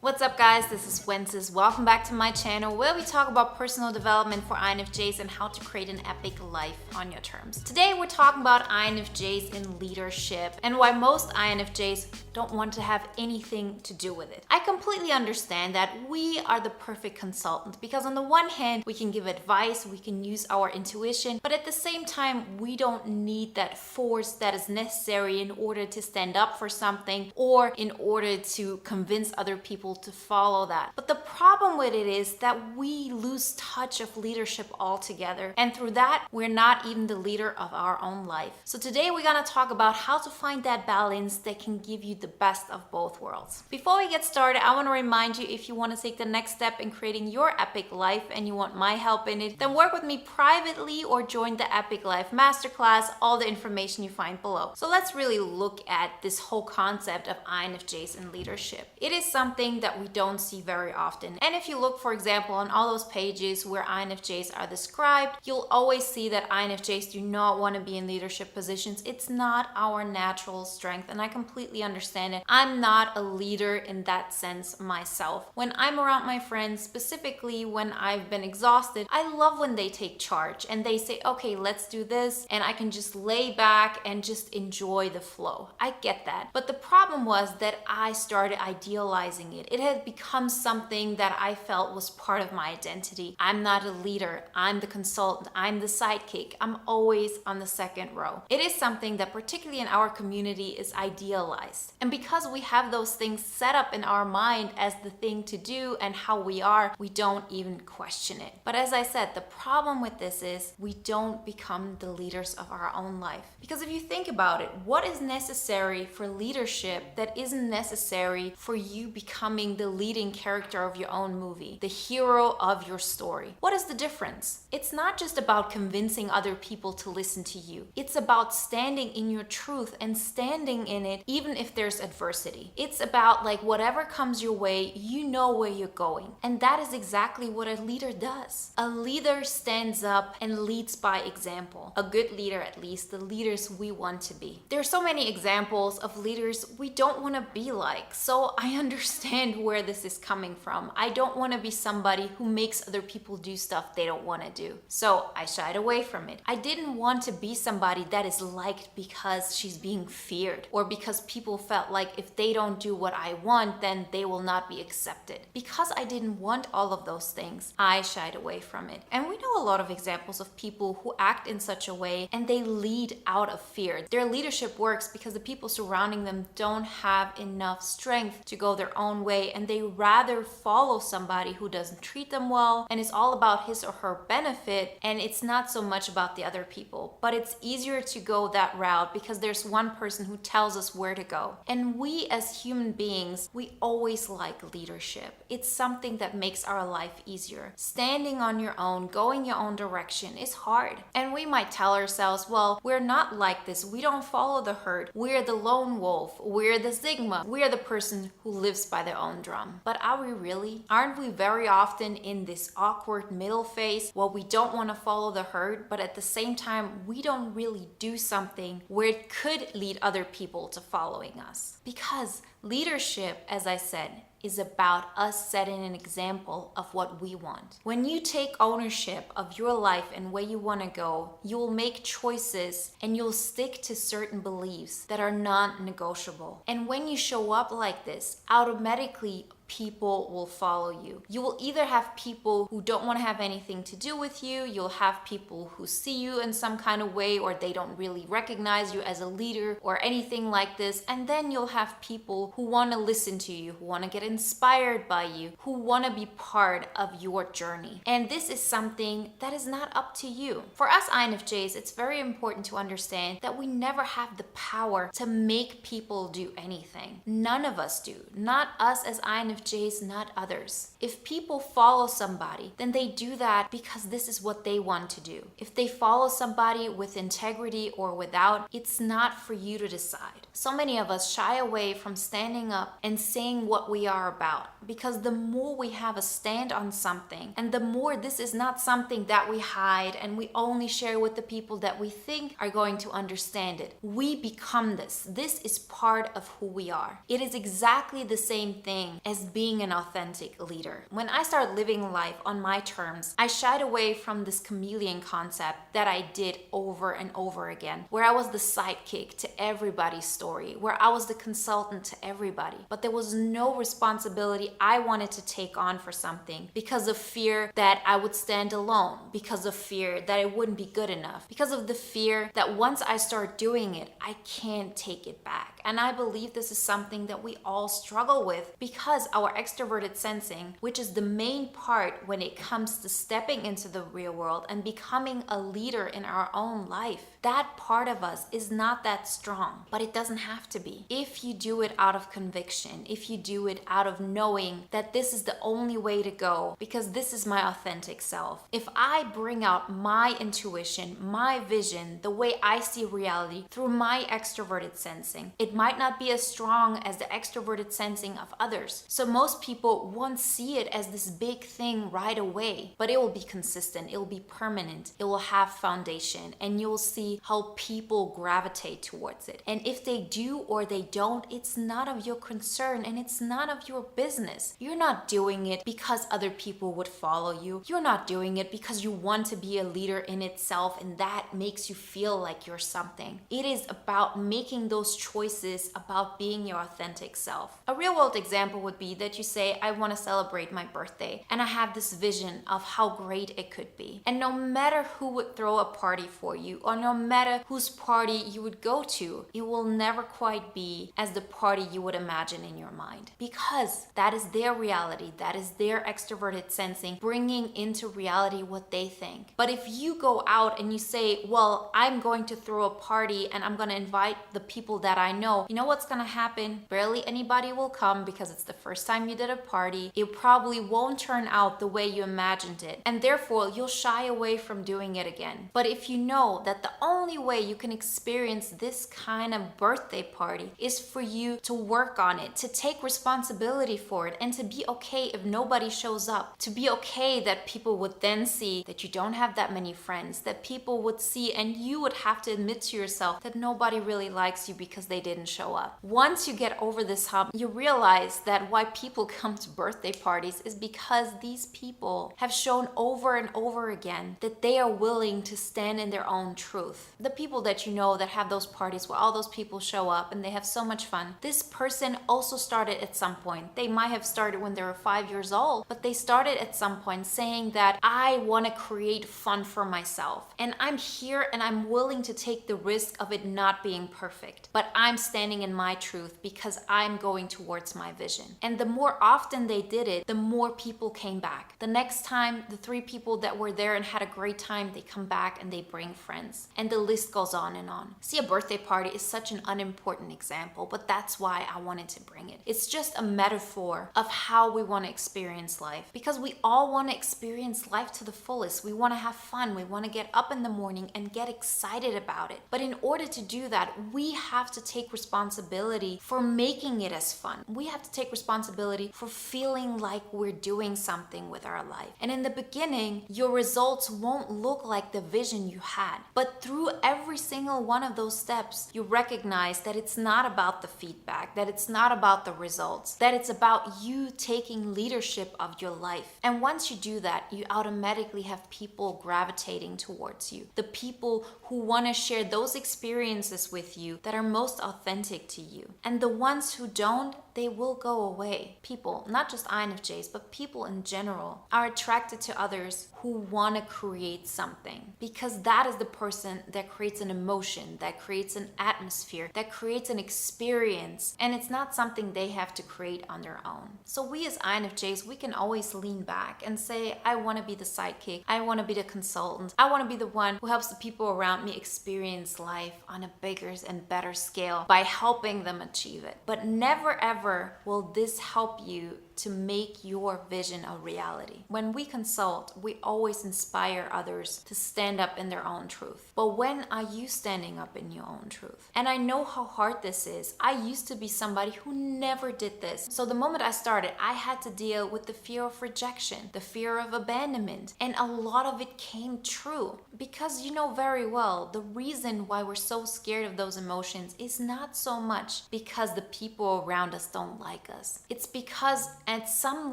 What's up guys, this is Wenzes. Welcome back to my channel where we talk about personal development for INFJs and how to create an epic life on your terms. Today we're talking about INFJs in leadership and why most INFJs don't want to have anything to do with it. I completely understand that we are the perfect consultant because on the one hand we can give advice, we can use our intuition, but at the same time we don't need that force that is necessary in order to stand up for something or in order to convince other people to follow that. But the problem with it is that we lose touch of leadership altogether, and through that we're not even the leader of our own life. So today we're gonna talk about how to find that balance that can give you the best of both worlds. Before we get started, I want to remind you, if you want to take the next step in creating your epic life and you want my help in it, then work with me privately or join the Epic Life Masterclass, all the information you find below. So let's really look at this whole concept of INFJs in leadership. It is something that we don't see very often. And if you look, for example, on all those pages where INFJs are described, you'll always see that INFJs do not want to be in leadership positions. It's not our natural strength, and I completely understand it. I'm not a leader in that sense myself. When I'm around my friends, specifically when I've been exhausted, I love when they take charge and they say, okay, let's do this, and I can just lay back and just enjoy the flow. I get that. But the problem was that I started idealizing it. It had become something that I felt was part of my identity. I'm not a leader. I'm the consultant. I'm the sidekick. I'm always on the second row. It is something that particularly in our community is idealized. And because we have those things set up in our mind as the thing to do and how we are, we don't even question it. But as I said, the problem with this is we don't become the leaders of our own life. Because if you think about it, what is necessary for leadership that isn't necessary for you becoming the leading character of your own movie, the hero of your story? What is the difference? It's not just about convincing other people to listen to you. It's about standing in your truth and standing in it even if there's adversity. It's about like whatever comes your way, you know where you're going. And that is exactly what a leader does. A leader stands up and leads by example. A good leader, at least, the leaders we want to be. There are so many examples of leaders we don't want to be like. So I understand where this is coming from. I don't want to be somebody who makes other people do stuff they don't want to do. So I shied away from it. I didn't want to be somebody that is liked because she's being feared or because people felt like if they don't do what I want, then they will not be accepted. Because I didn't want all of those things, I shied away from it. And we know a lot of examples of people who act in such a way and they lead out of fear. Their leadership works because the people surrounding them don't have enough strength to go their own way, and they rather follow somebody who doesn't treat them well and is all about his or her benefit, and it's not so much about the other people. But it's easier to go that route because there's one person who tells us where to go. And we as human beings, we always like leadership. It's something that makes our life easier. Standing on your own, going your own direction is hard. And we might tell ourselves, well, we're not like this. We don't follow the herd. We're the lone wolf. We're the Sigma. We're the person who lives by their own drum. But are we really? Aren't we very often in this awkward middle phase? Well, we don't want to follow the herd, but at the same time, we don't really do something where it could lead other people to following us. Because leadership, as I said, is about us setting an example of what we want. When you take ownership of your life and where you want to go, you'll make choices and you'll stick to certain beliefs that are non-negotiable. And when you show up like this, automatically people will follow you. You will either have people who don't want to have anything to do with you, you'll have people who see you in some kind of way or they don't really recognize you as a leader or anything like this, and then you'll have people who want to listen to you, who want to get inspired by you, who want to be part of your journey. And this is something that is not up to you. For us INFJs, it's very important to understand that we never have the power to make people do anything. None of us do. Not us as INFJs, not others. If people follow somebody, then they do that because this is what they want to do. If they follow somebody with integrity or without, it's not for you to decide. So many of us shy away from standing up and saying what we are about, because the more we have a stand on something, and the more this is not something that we hide and we only share with the people that we think are going to understand it, we become this. This is part of who we are. It is exactly the same thing as being an authentic leader. When I started living life on my terms, I shied away from this chameleon concept that I did over and over again, where I was the sidekick to everybody's story, where I was the consultant to everybody, but there was no responsibility I wanted to take on for something because of fear that I would stand alone, because of fear that it wouldn't be good enough, because of the fear that once I start doing it, I can't take it back. And I believe this is something that we all struggle with, because our extroverted sensing, which is the main part when it comes to stepping into the real world and becoming a leader in our own life, that part of us is not that strong, but it doesn't have to be. If you do it out of conviction, if you do it out of knowing that this is the only way to go, because this is my authentic self. If I bring out my intuition, my vision, the way I see reality through my extroverted sensing, it might not be as strong as the extroverted sensing of others. So most people won't see it as this big thing right away, but it will be consistent, it will be permanent, it will have foundation, and you'll see how people gravitate towards it. And if they do or they don't, it's none of your concern and it's none of your business. You're not doing it because other people would follow you. You're not doing it because you want to be a leader in itself and that makes you feel like you're something. It is about making those choices, about being your authentic self. A real world example would be that you say, I want to celebrate my birthday and I have this vision of how great it could be. And no matter who would throw a party for you, or no matter whose party you would go to, it will never quite be as the party you would imagine in your mind, because that is their reality, that is their extroverted sensing bringing into reality what they think. But if you go out and you say, well, I'm going to throw a party and I'm going to invite the people that I know, you know what's going to happen? Barely anybody will come because it's the first time you did a party. It probably won't turn out the way you imagined it, and therefore you'll shy away from doing it again. But if you know that the only way you can experience this kind of birthday party is for you to work on it, to take responsibility for it, and to be okay if nobody shows up, to be okay that people would then see that you don't have that many friends, that people would see and you would have to admit to yourself that nobody really likes you because they didn't show up. Once you get over this hump, you realize that why people come to birthday parties is because these people have shown over and over again that they are willing to stand in their own truth. The people that you know that have those parties where all those people show up and they have so much fun, this person also started at some point. They might have started when they were 5 years old, but they started at some point saying that I want to create fun for myself. And I'm here and I'm willing to take the risk of it not being perfect. But I'm standing in my truth because I'm going towards my vision. And the more often they did it, the more people came back. The next time, the 3 people that were there and had a great time, they come back and they bring friends. And the list goes on and on. See, a birthday party is such an unimportant example, but that's why I wanted to bring it. It's just a metaphor of how we want to experience life, because we all want to experience life to the fullest. We want to have fun. We want to get up in the morning and get excited about it. But in order to do that, we have to take responsibility for making it as fun. We have to take responsibility for feeling like we're doing something with our life. And in the beginning, your results won't look like the vision you had. But through every single one of those steps, you recognize that it's not about the feedback, that it's not about the results, that it's about you taking leadership of your life. And once you do that, you automatically have people gravitating towards you. The people who want to share those experiences with you that are most authentic to you. And the ones who don't, they will go away. People, not just INFJs, but people in general, are attracted to others who want to create something, because that is the person that creates an emotion, that creates an atmosphere, that creates an experience, and it's not something they have to create on their own. So we as INFJs, we can always lean back and say, I want to be the sidekick, I want to be the consultant, I want to be the one who helps the people around me experience life on a bigger and better scale by helping them achieve it. But never ever will this help you to make your vision a reality. When we consult, we always inspire others to stand up in their own truth. But when are you standing up in your own truth? And I know how hard this is. I used to be somebody who never did this. So the moment I started, I had to deal with the fear of rejection, the fear of abandonment, and a lot of it came true. Because you know very well, the reason why we're so scared of those emotions is not so much because the people around us don't like us. It's because at some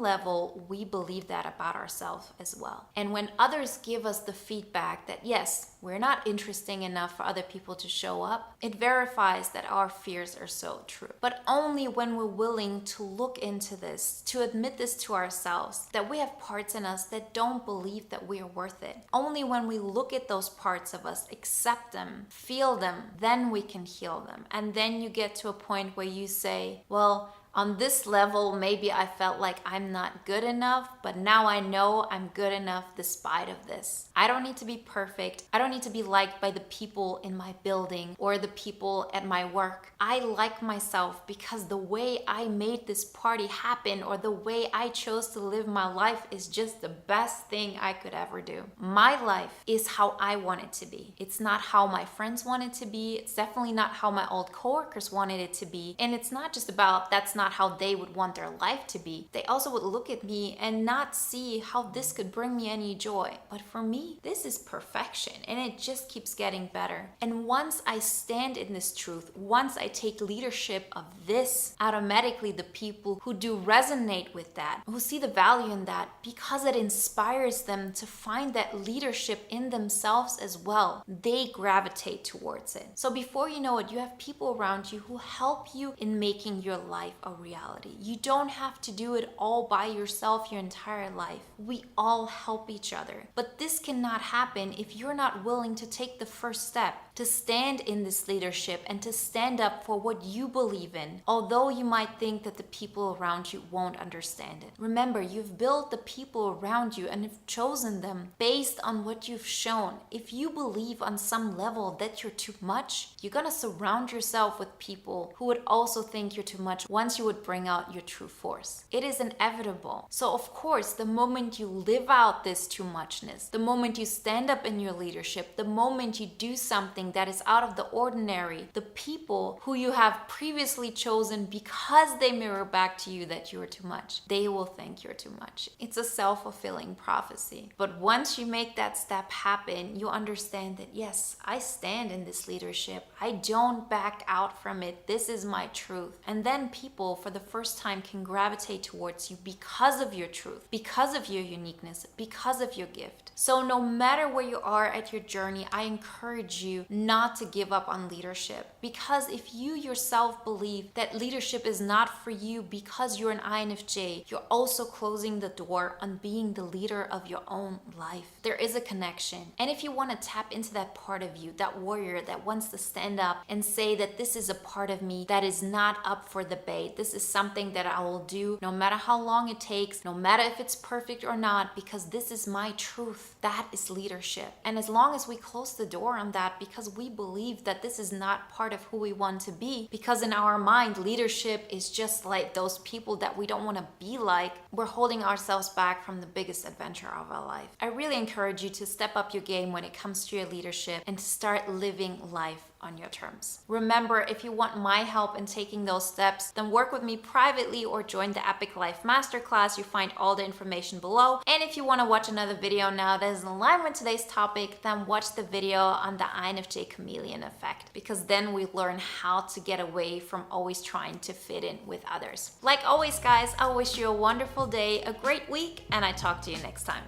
level, we believe that about ourselves as well. And when others give us the feedback that yes, we're not interesting enough for other people to show up, it verifies that our fears are so true. But only when we're willing to look into this, to admit this to ourselves, that we have parts in us that don't believe that we are worth it. Only when we look at those parts of us, accept them, feel them, then we can heal them. And then you get to a point where you say, well, on this level, maybe I felt like I'm not good enough, but now I know I'm good enough despite of this. I don't need to be perfect. I don't need to be liked by the people in my building or the people at my work. I like myself because the way I made this party happen or the way I chose to live my life is just the best thing I could ever do. My life is how I want it to be. It's not how my friends want it to be. It's definitely not how my old coworkers wanted it to be. And it's not just about that's not how they would want their life to be. They also would look at me and not see how this could bring me any joy. But for me, this is perfection and it just keeps getting better. And once I stand in this truth, once I take leadership of this, automatically the people who do resonate with that, who see the value in that, because it inspires them to find that leadership in themselves as well, they gravitate towards it. So before you know it, you have people around you who help you in making your life a reality. You don't have to do it all by yourself your entire life. We all help each other. But this cannot happen if you're not willing to take the first step, to stand in this leadership and to stand up for what you believe in, although you might think that the people around you won't understand it. Remember, you've built the people around you and have chosen them based on what you've shown. If you believe on some level that you're too much, you're gonna surround yourself with people who would also think you're too much once you would bring out your true force. It is inevitable. So of course, the moment you live out this too muchness, the moment you stand up in your leadership, the moment you do something that is out of the ordinary, the people who you have previously chosen because they mirror back to you that you are too much, they will think you're too much. It's a self-fulfilling prophecy. But once you make that step happen, you understand that yes, I stand in this leadership. I don't back out from it. This is my truth. And then people for the first time can gravitate towards you because of your truth, because of your uniqueness, because of your gift. So no matter where you are at your journey, I encourage you not to give up on leadership, because if you yourself believe that leadership is not for you because you're an INFJ, you're also closing the door on being the leader of your own life. There is a connection. And if you want to tap into that part of you, that warrior that wants to stand up and say that this is a part of me that is not up for debate, this is something that I will do no matter how long it takes, no matter if it's perfect or not, because this is my truth. That is leadership. And as long as we close the door on that because we believe that this is not part of who we want to be, because in our mind, leadership is just like those people that we don't want to be like, we're holding ourselves back from the biggest adventure of our life. I really encourage you to step up your game when it comes to your leadership and to start living life on your terms. Remember, if you want my help in taking those steps, then work with me privately or join the Epic Life Masterclass. You find all the information below. And if you want to watch another video now that is in line with today's topic, then watch the video on the INFJ chameleon effect, because then we learn how to get away from always trying to fit in with others. Like always, guys, I wish you a wonderful day, a great week, and I talk to you next time.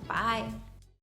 Bye.